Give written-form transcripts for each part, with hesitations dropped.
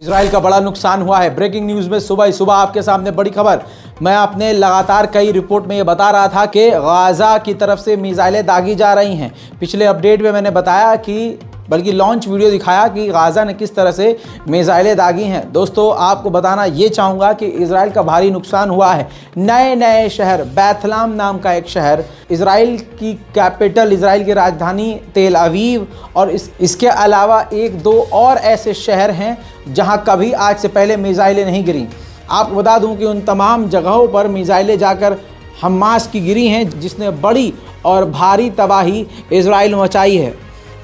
Israel का बड़ा नुकसान हुआ है। ब्रेकिंग न्यूज में सुबह ही सुबह आपके सामने बड़ी खबर। मैं अपने लगातार कई रिपोर्ट में ये बता रहा था कि गाजा की तरफ से मिसाइलें दागी जा रही हैं। पिछले अपडेट में मैंने बताया कि बल्कि लॉन्च वीडियो दिखाया कि गाजा ने किस तरह से मिसाइलें दागी हैं। दोस्तों, आपको बताना ये चाहूँगा कि इजराइल का भारी नुकसान हुआ है। नए नए शहर, बैतलहम नाम का एक शहर, इजराइल की कैपिटल, इजराइल की राजधानी तेल अवीव और इसके अलावा एक दो और ऐसे शहर हैं जहां कभी आज से पहले मिसाइलें नहीं गिरी। आपको बता दूं कि उन तमाम जगहों पर मिसाइलें जाकर हमास की गिरी हैं, जिसने बड़ी और भारी तबाही इजराइल मचाई है।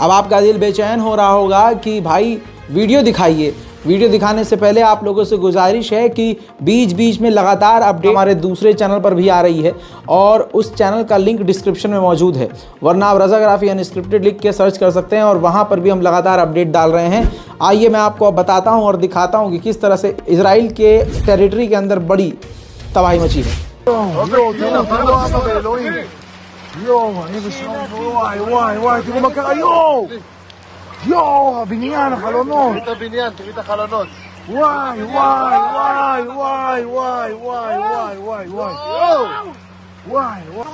अब आपका दिल बेचैन हो रहा होगा कि भाई वीडियो दिखाइए। वीडियो दिखाने से पहले आप लोगों से गुजारिश है कि बीच बीच में लगातार अपडेट हमारे दूसरे चैनल पर भी आ रही है और उस चैनल का लिंक डिस्क्रिप्शन में मौजूद है, वरना आप रज़ाग्राफी अनस्क्रिप्टेड लिख के सर्च कर सकते हैं और वहाँ पर भी हम लगातार अपडेट डाल रहे हैं। आइए मैं आपको अब बताता हूँ और दिखाता हूँ कि किस तरह से इजराइल के टेरिटरी के अंदर बड़ी तबाही मची है। תראו מה קרה, יואו, הבניין, החלונות. תראי את הבניין, תראי את החלונות. וואי, וואי, וואי, וואי, וואי, וואי, וואי, וואי, וואי, וואי.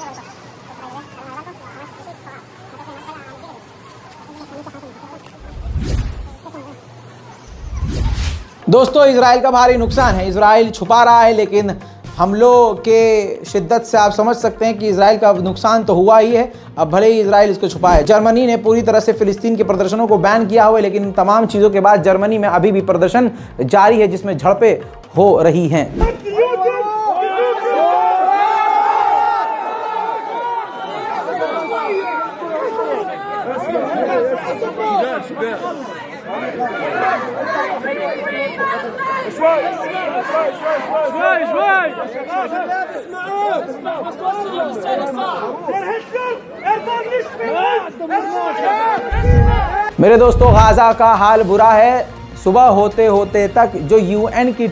दोस्तों, इजराइल का भारी नुकसान है। इजराइल छुपा रहा है, लेकिन हमलों के शिद्दत से आप समझ सकते हैं कि इजराइल का नुकसान तो हुआ ही है। अब भले ही इजराइल इसको छुपाए। जर्मनी ने पूरी तरह से फिलिस्तीन के प्रदर्शनों को बैन किया हुआ है, लेकिन इन तमाम चीज़ों के बाद जर्मनी में अभी भी प्रदर्शन जारी है, जिसमें झड़पें हो रही हैं। मेरे दोस्तों, गाजा का हाल बुरा है। सुबह होते होते तक जो यूएन की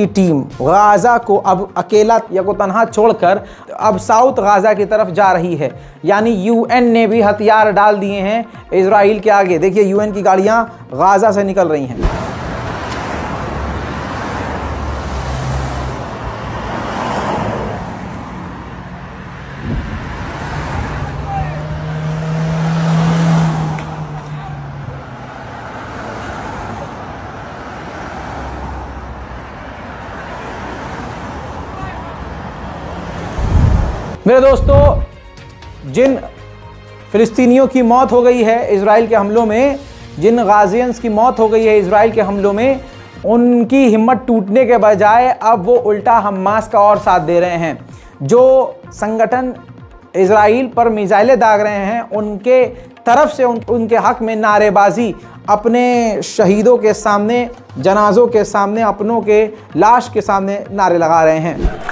टीम गाजा को अब अकेला या को तन्हा छोड़कर अब साउथ गाजा की तरफ जा रही है। यानी यूएन ने भी हथियार डाल दिए हैं इजराइल के आगे। देखिए, यूएन की गाड़ियां गाजा से निकल रही हैं। मेरे दोस्तों, जिन फिलिस्तीनियों की मौत हो गई है इजराइल के हमलों में, जिन गाजियंस की मौत हो गई है इजराइल के हमलों में, उनकी हिम्मत टूटने के बजाय अब वो उल्टा हमास का और साथ दे रहे हैं। जो संगठन इजराइल पर मिसाइलें दाग रहे हैं, उनके तरफ से उनके हक में नारेबाजी, अपने शहीदों के सामने, जनाजों के सामने, अपनों के लाश के सामने नारे लगा रहे हैं।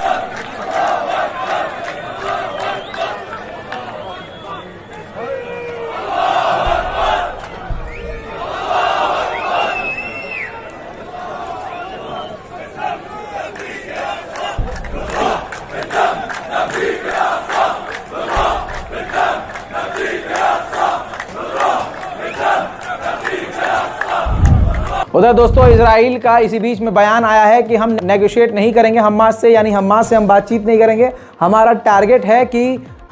उधर दोस्तों, इजराइल का इसी बीच में बयान आया है कि हम नेगोशिएट नहीं करेंगे हमास से, यानी हमास से हम बातचीत नहीं करेंगे। हमारा टारगेट है कि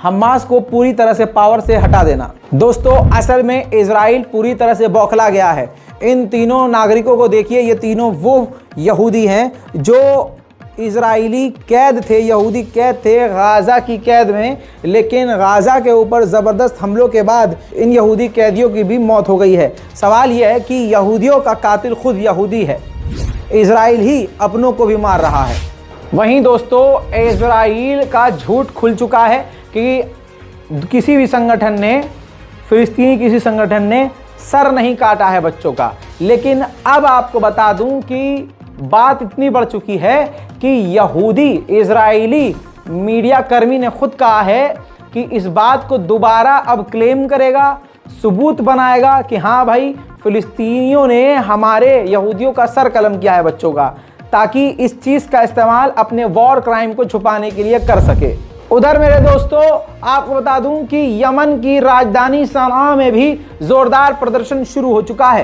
हमास को पूरी तरह से पावर से हटा देना। दोस्तों, असल में इजराइल पूरी तरह से बौखला गया है। इन तीनों नागरिकों को देखिए, ये तीनों वो यहूदी हैं जो इजरायली कैद थे, यहूदी कैद थे गाजा की कैद में, लेकिन गाजा के ऊपर ज़बरदस्त हमलों के बाद इन यहूदी कैदियों की भी मौत हो गई है। सवाल यह है कि यहूदियों का कातिल खुद यहूदी है, इजराइल ही अपनों को भी मार रहा है। वहीं दोस्तों, इजराइल का झूठ खुल चुका है कि किसी भी संगठन ने, फिलिस्तीनी किसी संगठन ने सर नहीं काटा है बच्चों का। लेकिन अब आपको बता दूं कि बात इतनी बढ़ चुकी है कि यहूदी इजरायली मीडिया कर्मी ने खुद कहा है कि इस बात को दोबारा अब क्लेम करेगा, सबूत बनाएगा कि हाँ भाई, फिलिस्तीनियों ने हमारे यहूदियों का सर कलम किया है बच्चों का, ताकि इस चीज़ का इस्तेमाल अपने वॉर क्राइम को छुपाने के लिए कर सके। उधर मेरे दोस्तों आपको बता दूं कि यमन की राजधानी सना में भी जोरदार प्रदर्शन शुरू हो चुका है।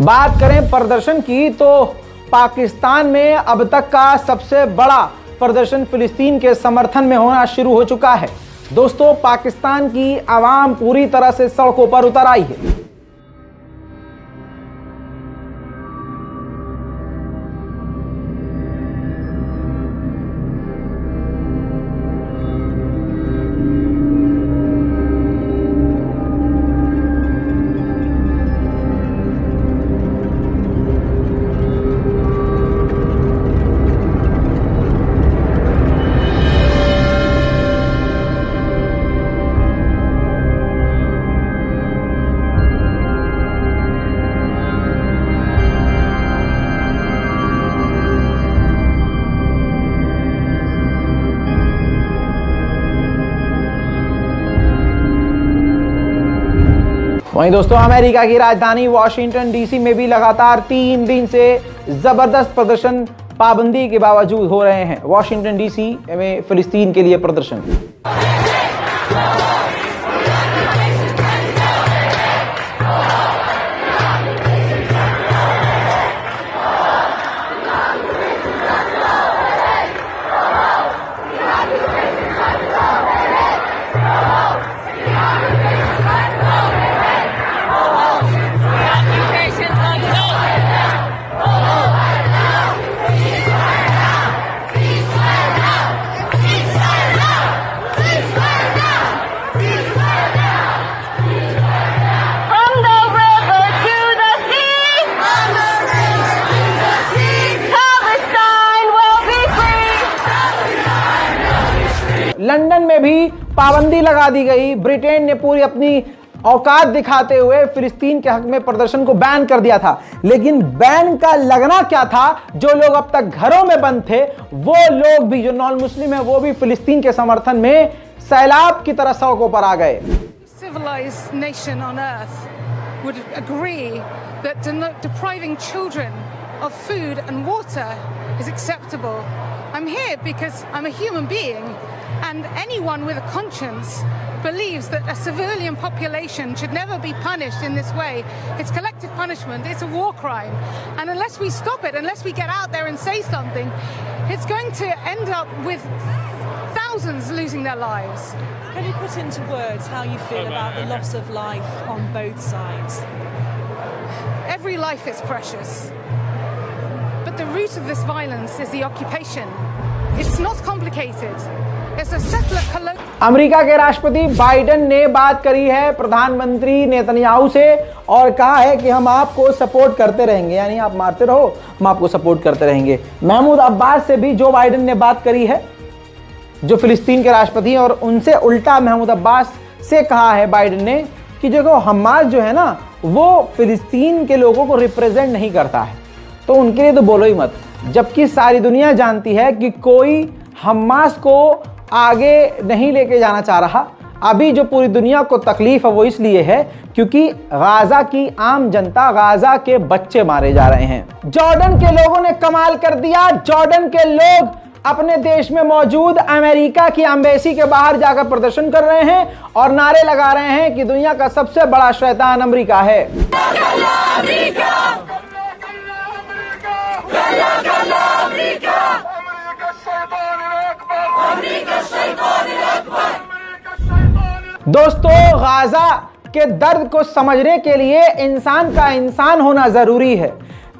बात करें प्रदर्शन की तो पाकिस्तान में अब तक का सबसे बड़ा प्रदर्शन फिलिस्तीन के समर्थन में होना शुरू हो चुका है। दोस्तों पाकिस्तान की आवाम पूरी तरह से सड़कों पर उतर आई है। वहीं दोस्तों अमेरिका की राजधानी वॉशिंगटन डीसी में भी लगातार 3 दिन से जबरदस्त प्रदर्शन पाबंदी के बावजूद हो रहे हैं। वॉशिंगटन डीसी में फिलिस्तीन के लिए प्रदर्शन। लंदन में भी पाबंदी लगा दी गई। ब्रिटेन ने पूरी अपनी औकात दिखाते हुए फिलिस्तीन के हक में प्रदर्शन को बैन कर दिया था। लेकिन बैन का लगना क्या था, जो लोग अब तक घरों में बंद थे वो लोग भी, जो नॉन मुस्लिम है, वो भी फिलिस्तीन के समर्थन में सैलाब की तरह सड़कों पर आ गए। Civilized nation on earth would agree that depriving children of food and water is acceptable. I'm here because I'm a human being, and anyone with a conscience believes that a civilian population should never be punished in this way. It's collective punishment, it's a war crime, and unless we stop it, unless we get out there and say something, it's going to end up with thousands losing their lives. Can you put into words how you feel about the loss of life on both sides? Every life is precious, but the root of this violence is the occupation. It's not complicated. It's a settler colonial. America के राष्ट्रपति Biden ने बात करी है प्रधानमंत्री Netanyahu से और कहा है कि हम आपको सपोर्ट करते रहेंगे, यानी आप मारते रहो, हम आपको सपोर्ट करते रहेंगे। महमूद अब्बास से भी जो बाइडेन ने बात करी है, जो फिलिस्तीन के राष्ट्रपति हैं, और उनसे उल्टा महमूद अब्बास से कहा है बाइडेन ने कि देखो हमास जो है ना वो फिलिस्तीन के लोगों को रिप्रेजेंट नहीं करता है, तो उनके लिए तो बोलो ही मत। जबकि सारी दुनिया जानती है कि कोई हमास को आगे नहीं लेके जाना चाह रहा। अभी जो पूरी दुनिया को तकलीफ है वो इसलिए है क्योंकि गाजा की आम जनता, गाजा के बच्चे मारे जा रहे हैं। जॉर्डन के लोगों ने कमाल कर दिया। जॉर्डन के लोग अपने देश में मौजूद अमेरिका की एम्बेसी के बाहर जाकर प्रदर्शन कर रहे हैं और नारे लगा रहे हैं कि दुनिया का सबसे बड़ा शैतान अमेरिका है। दोस्तों गाजा के दर्द को समझने के लिए इंसान का इंसान होना जरूरी है।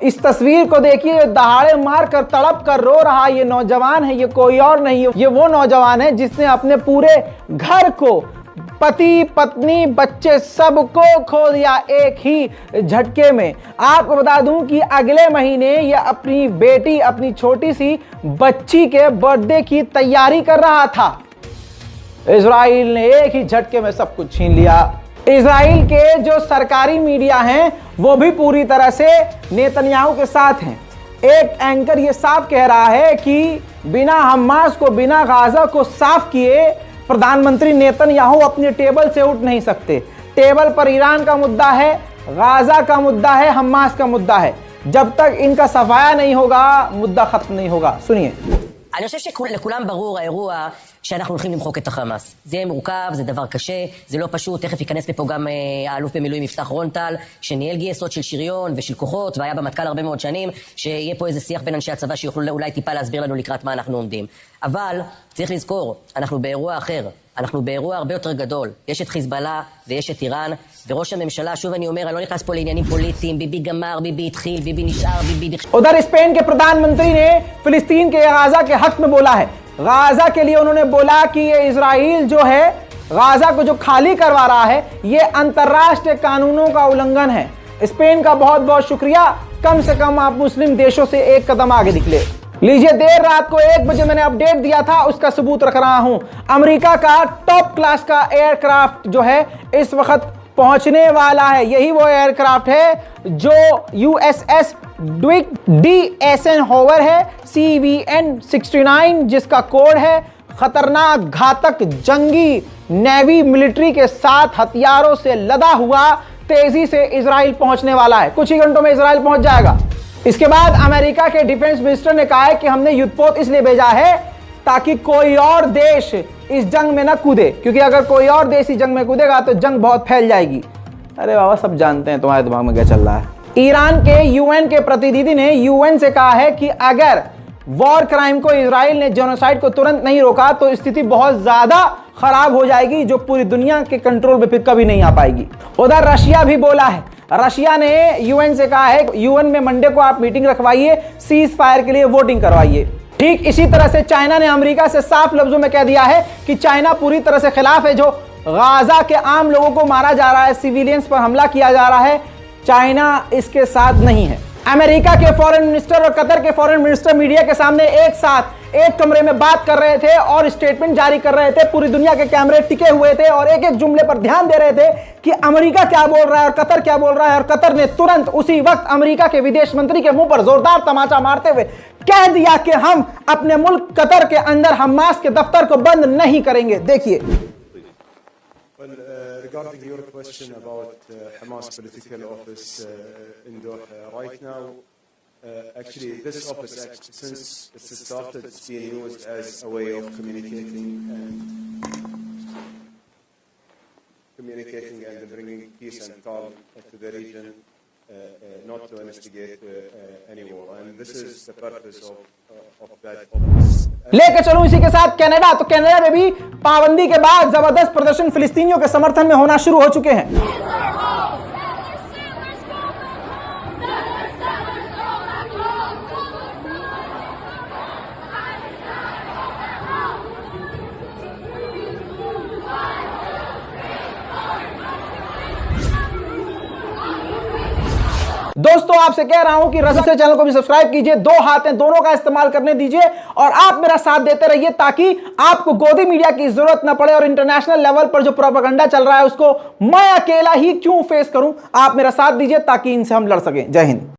इस तस्वीर को देखिए, दहाड़े मार कर तड़प कर रो रहा ये नौजवान है, ये कोई और नहीं है, ये वो नौजवान है जिसने अपने पूरे घर को, पति पत्नी बच्चे सबको खो दिया एक ही झटके में। आपको बता दूं कि अगले महीने ये अपनी बेटी, अपनी छोटी सी बच्ची के बर्थडे की तैयारी कर रहा था। इजराइल ने एक ही झटके में सब कुछ छीन लिया। इजराइल के जो सरकारी मीडिया हैं वो भी पूरी तरह से नेतन्याहू के साथ हैं। एक एंकर ये साफ कह रहा है कि बिना हमास को, बिना गाजा को साफ किए प्रधानमंत्री नेतन्याहू अपने टेबल से उठ नहीं सकते। टेबल पर ईरान का मुद्दा है, गाजा का मुद्दा है, हमास का मुद्दा है। जब तक इनका सफाया नहीं होगा मुद्दा खत्म नहीं होगा। सुनिए। אני חושב שלכולם ברור האירוע שאנחנו הולכים למחוק את החמאס. זה מורכב, זה דבר קשה, זה לא פשוט. תכף ייכנס לפה גם האלוף במילואים יפתח רונטל, שניהל גייסות של שריון ושל כוחות, והיה במטכ"ל הרבה מאוד שנים, שיהיה פה איזה שיח בין אנשי הצבא שיוכלו אולי טיפה להסביר לנו לקראת מה אנחנו עומדים. אבל צריך לזכור, אנחנו באירוע אחר. אנחנו באירוע הרבה יותר גדול. יש את חיזבאללה ויש את איראן, וראש הממשלה, שוב אני אומר, אני לא נכנס פה לעניינים פוליטיים, ביבי גמר, ביבי התחיל, ביבי नशार, बीबी। उधर स्पेन के प्रधानमंत्री ने फिलिस्तीन के गाजा के हक में बोला है। गाजा के लिए उन्होंने बोला कि ये इजराइल जो है गाजा को जो खाली करवा रहा है ये अंतर्राष्ट्रीय कानूनों का उल्लंघन है। स्पेन का बहुत बहुत शुक्रिया, कम से कम आप मुस्लिम देशों से एक कदम आगे निकले। लीजिए, देर रात को 1 बजे मैंने अपडेट दिया था, उसका सबूत रख रहा हूं। अमेरिका का टॉप क्लास का एयरक्राफ्ट जो है इस वक्त पहुंचने वाला है। यही वो एयरक्राफ्ट है जो यूएसएस ड्विग डी एसेनहोवर है, CVN-69 जिसका कोड है। खतरनाक, घातक, जंगी नेवी मिलिट्री के साथ हथियारों से लदा हुआ तेजी से इजराइल पहुंचने वाला है। कुछ ही घंटों में इजराइल पहुंच जाएगा। इसके बाद अमेरिका के डिफेंस मिनिस्टर ने कहा है कि हमने युद्धपोत इसलिए भेजा है ताकि कोई और देश इस जंग में ना कूदे, क्योंकि अगर कोई और देश इस जंग में कूदेगा तो जंग बहुत फैल जाएगी। अरे बाबा, सब जानते हैं तुम्हारे दिमाग में क्या चल रहा है। ईरान के यूएन के प्रतिनिधि ने यूएन से कहा है कि अगर वॉर क्राइम को, इजराइल ने जेनोसाइड को तुरंत नहीं रोका तो स्थिति बहुत ज्यादा खराब हो जाएगी, जो पूरी दुनिया के कंट्रोल में फिर कभी नहीं आ पाएगी। उधर रशिया भी बोला है। रशिया ने यूएन से कहा है यूएन में मंडे को आप मीटिंग रखवाइए, सीज फायर के लिए वोटिंग करवाइए। ठीक इसी तरह से चाइना ने अमेरिका से साफ लफ्जों में कह दिया है कि चाइना पूरी तरह से खिलाफ है। जो गाजा के आम लोगों को मारा जा रहा है, सिविलियंस पर हमला किया जा रहा है, चाइना इसके साथ नहीं है। अमेरिका के फॉरेन मिनिस्टर और कतर के फॉरेन मिनिस्टर मीडिया के सामने एक साथ एक कमरे में बात कर रहे थे और स्टेटमेंट जारी कर रहे थे। पूरी दुनिया के कैमरे टिके हुए थे और एक एक जुमले पर ध्यान दे रहे थे कि अमेरिका क्या बोल रहा है और कतर क्या बोल रहा है। और कतर ने तुरंत उसी वक्त अमेरिका के विदेश मंत्री के मुंह पर जोरदार तमाचा मारते हुए कह दिया कि हम अपने मुल्क कतर के अंदर हमास के दफ्तर को बंद नहीं करेंगे। देखिए। Well, regarding your question about Hamas political office in Doha, right now, actually this office, since it started, it's being used as a way of communicating and bringing peace and calm to the region, not to instigate any war. And this is the purpose of that office. लेकर चलूं इसी के साथ Canada. तो Canada में भी पाबंदी के बाद जबरदस्त प्रदर्शन फिलिस्तीनियों के समर्थन में होना शुरू हो चुके हैं। दोस्तों, आपसे कह रहा हूं कि रज़ा से चैनल को भी सब्सक्राइब कीजिए, 2 हाथ हैं दोनों का इस्तेमाल करने दीजिए और आप मेरा साथ देते रहिए ताकि आपको गोदी मीडिया की जरूरत ना पड़े और इंटरनेशनल लेवल पर जो प्रोपेगेंडा चल रहा है उसको मैं अकेला ही क्यों फेस करूं। आप मेरा साथ दीजिए ताकि इनसे हम लड़ सकें। जय हिंद।